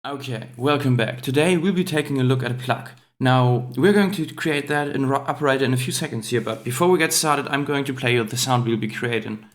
Okay, welcome back. Today we'll be taking a look at a plug. Now, we're going to create that in Operator in a few seconds here, but before we get started, I'm going to play you the sound we'll be creating.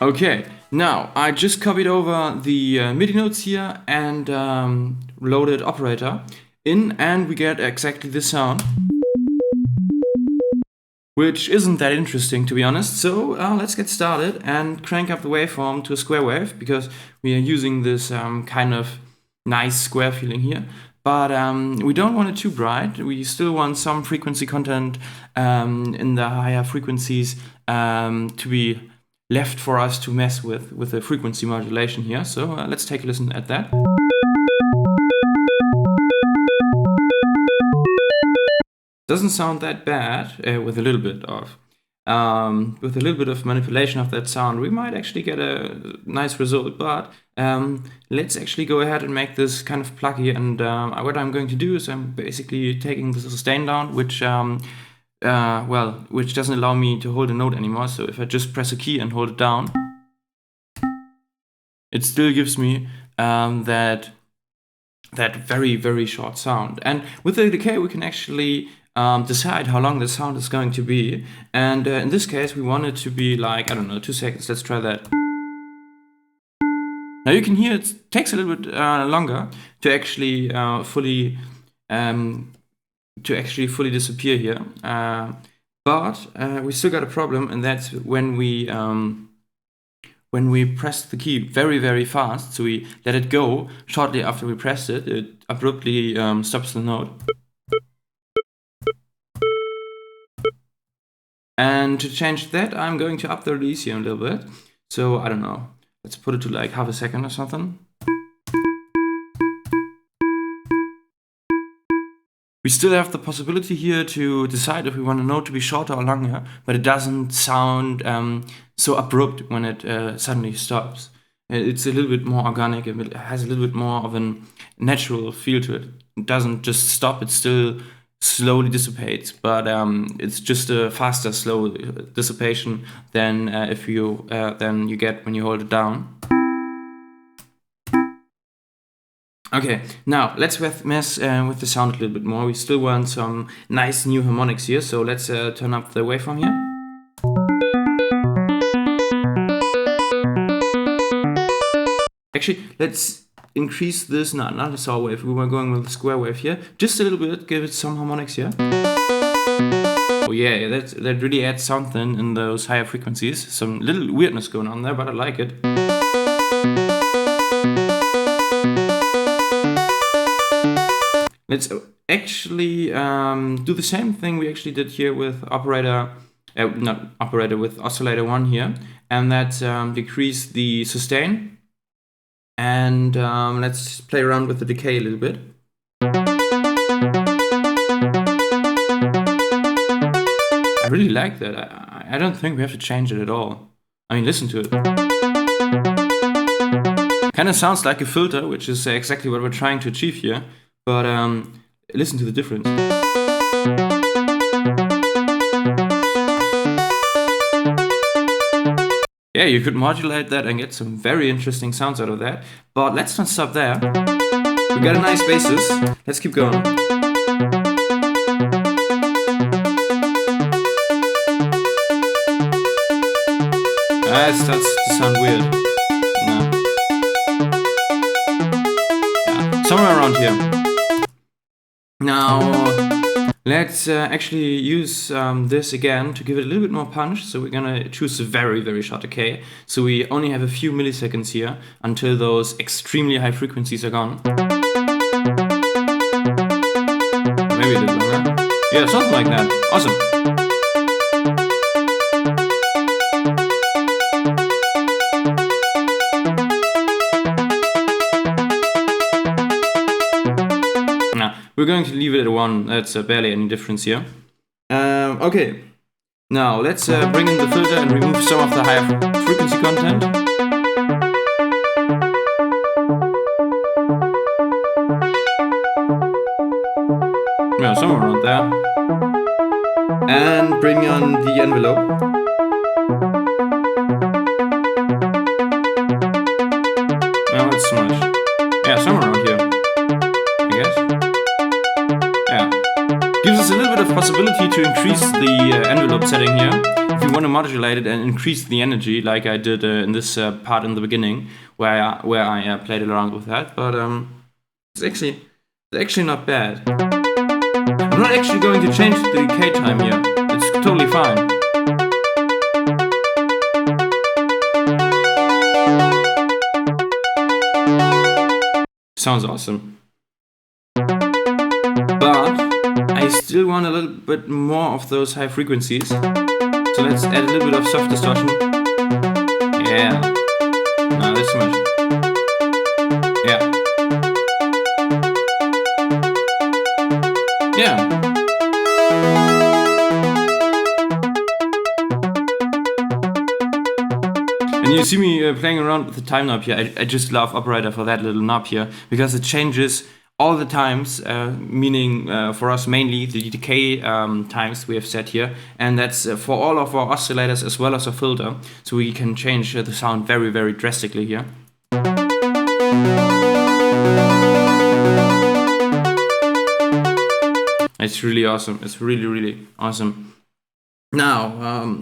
Okay, now I just copied over the MIDI notes here and loaded Operator in, and we get exactly this sound, which isn't that interesting to be honest. So let's get started and crank up the waveform to a square wave, because we are using this kind of nice square feeling here. But we don't want it too bright. We still want some frequency content in the higher frequencies to be left for us to mess with the frequency modulation here. So let's take a listen at that. Doesn't sound that bad with a little bit of manipulation of that sound. We might actually get a nice result, but let's actually go ahead and make this kind of pluggy. And what I'm going to do is I'm basically taking the sustain down, which doesn't allow me to hold a note anymore. So if I just press a key and hold it down, it still gives me that very, very short sound. And with the decay, we can actually decide how long the sound is going to be. And in this case, we want it to be like, I don't know, 2 seconds. Let's try that. Now you can hear it takes a little bit longer to actually fully disappear here, but we still got a problem, and that's when we press the key very, very fast. So we let it go shortly after we pressed it. It abruptly stops the note. And to change that, I'm going to up the release here a little bit. So I don't know, let's put it to like half a second or something. We still have the possibility here to decide if we want a note to be shorter or longer, but it doesn't sound so abrupt when it suddenly stops. It's a little bit more organic, it has a little bit more of a natural feel to it. It doesn't just stop, it still slowly dissipates, but it's just a faster, slow dissipation than you get when you hold it down. Okay, now let's mess with the sound a little bit more. We still want some nice new harmonics here, so let's turn up the waveform here. Actually, let's increase this, not a saw wave, we were going with the square wave here. Just a little bit, give it some harmonics here. Oh yeah, that really adds something in those higher frequencies. Some little weirdness going on there, but I like it. Let's actually do the same thing we actually did here with with oscillator 1 here, and that's decrease the sustain, and let's play around with the decay a little bit. I really like that. I don't think we have to change it at all. I mean, listen to it. Kind of sounds like a filter, which is exactly what we're trying to achieve here. But listen to the difference. Yeah, you could modulate that and get some very interesting sounds out of that. But let's not stop there. We got a nice basis. Let's keep going. It starts to sound weird. No. Yeah, somewhere around here. Now, let's actually use this again to give it a little bit more punch. So we're gonna choose a very, very short decay. So we only have a few milliseconds here until those extremely high frequencies are gone. Maybe a little longer. Yeah, something like that. Awesome. we're going to leave it at 1. That's barely any difference here. Okay, now let's bring in the filter and remove some of the higher frequency content. Yeah, somewhere around there. And bring on the envelope. Now it's so much. Yeah, somewhere around here, I guess. Yeah. Gives us a little bit of possibility to increase the envelope setting here. If you want to modulate it and increase the energy, like I did in this part in the beginning, where I played around with that. But it's actually not bad. I'm not actually going to change the decay time here. It's totally fine. Sounds awesome. But I still want a little bit more of those high frequencies. So let's add a little bit of soft distortion. Yeah. No, that's too much. Yeah. Yeah. And you see me playing around with the time knob here. I just love Operator for that little knob here, because it changes all the times, meaning for us mainly the decay times we have set here, and that's for all of our oscillators as well as a filter, so we can change the sound very, very drastically here. It's really awesome. It's really, really awesome. Now,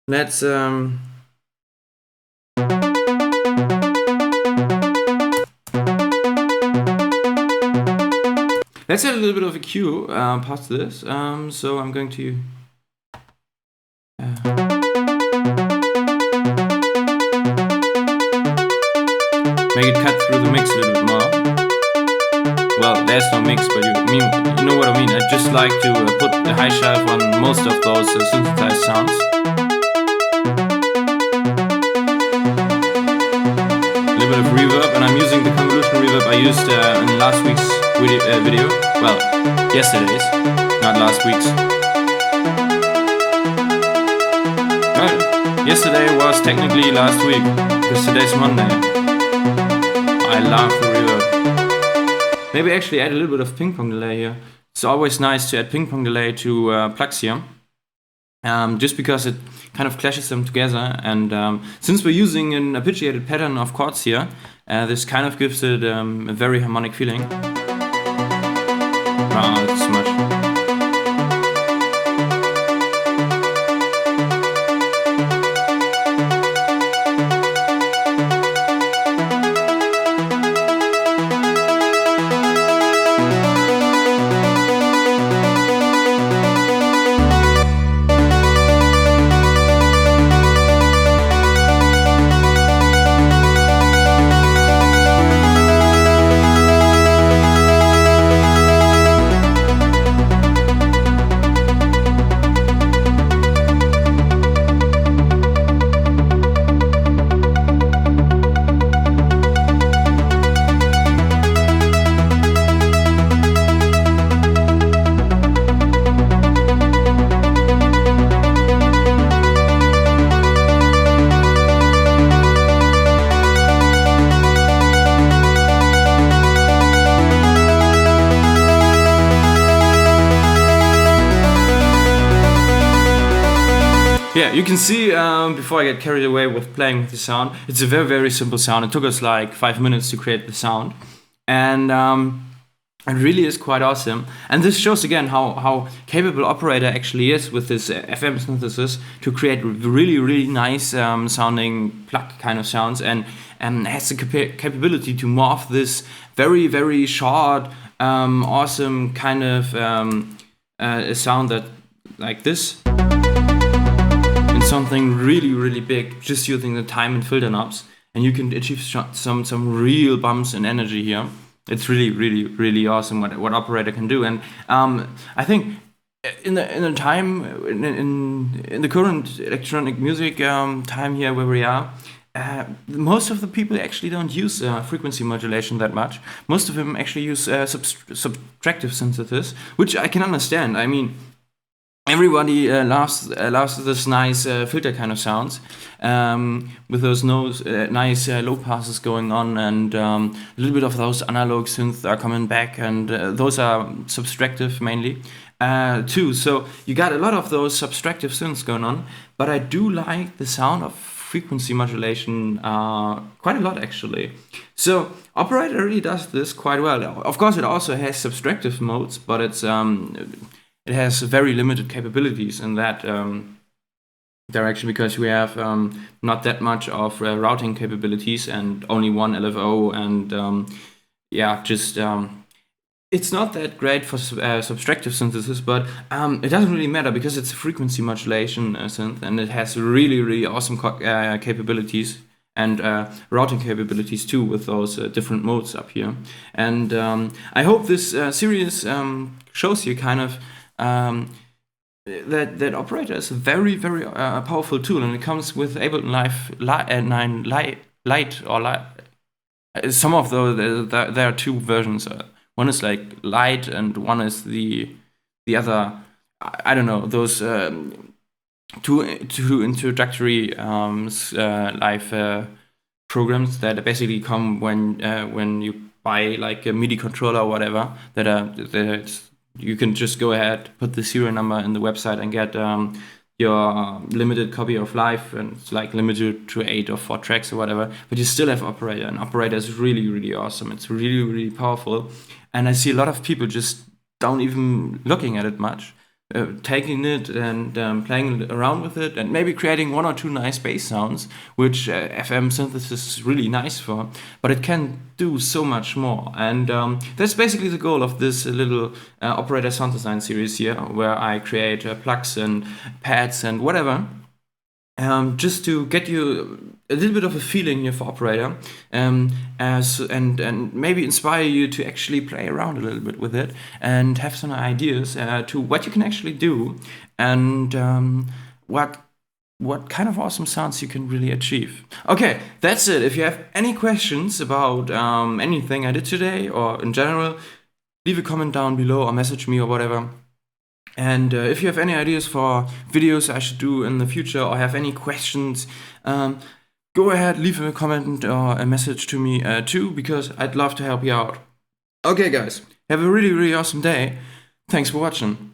let's let's add a little bit of a cue past this. So I'm going to make it cut through the mix a little bit more. Well, there's no mix, but you know what I mean. I just like to put the high shelf on most of those synthesized sounds. A little bit of reverb, and I'm using the convolution reverb I used in last week's video. Well, yesterday's, not last week's. Well, yesterday was technically last week, because today's Monday. I love the reverb. Maybe actually add a little bit of ping pong delay here. It's always nice to add ping pong delay to Plucks here, just because it kind of clashes them together. And since we're using an arpeggiated pattern of chords here, this kind of gives it a very harmonic feeling. Wow, that's too much. Yeah, you can see, before I get carried away with playing with the sound, it's a very, very simple sound. It took us like 5 minutes to create the sound. And it really is quite awesome. And this shows again how capable Operator actually is with this FM synthesis to create really, really nice sounding Pluck kind of sounds, and has the capability to morph this very, very short, awesome kind of sound that like this, something really, really big, just using the time and filter knobs, and you can achieve some real bumps in energy here. It's really, really, really awesome what Operator can do. And I think in the time in the current electronic music time here where we are, most of the people actually don't use frequency modulation that much. Most of them actually use subtractive synthesis, which I can understand. I mean, everybody loves this nice filter kind of sounds, with those nice low passes going on, and a little bit of those analog synths are coming back, and those are subtractive mainly too. So you got a lot of those subtractive synths going on, but I do like the sound of frequency modulation quite a lot actually. So Operator really does this quite well. Of course, it also has subtractive modes, but it has very limited capabilities in that direction, because we have not that much of routing capabilities and only one LFO, and it's not that great for subtractive synthesis, but it doesn't really matter because it's a frequency modulation synth, and it has really, really awesome capabilities and routing capabilities too, with those different modes up here. And I hope this series shows you kind of that Operator is a very, very powerful tool, and it comes with Ableton Live 9 Lite or Lite. Some of those, there are two versions. One is like Lite, and one is the other. I don't know, those two introductory live programs that basically come when you buy like a MIDI controller or whatever. That you can just go ahead, put the serial number in the website, and get your limited copy of Live, and it's like limited to 8 or 4 tracks or whatever. But you still have Operator, and Operator is really, really awesome. It's really, really powerful, and I see a lot of people just don't even looking at it much, taking it and playing around with it, and maybe creating one or two nice bass sounds, which FM synthesis is really nice for, but it can do so much more. And that's basically the goal of this little Operator sound design series here, where I create plugs and pads and whatever, just to get you a little bit of a feeling here for Operator, and maybe inspire you to actually play around a little bit with it, and have some ideas to what you can actually do, and what kind of awesome sounds you can really achieve. Okay, that's it. If you have any questions about anything I did today or in general, leave a comment down below or message me or whatever. And if you have any ideas for videos I should do in the future, or have any questions, go ahead, leave a comment or a message to me too, because I'd love to help you out. Okay guys, have a really, really awesome day. Thanks for watching.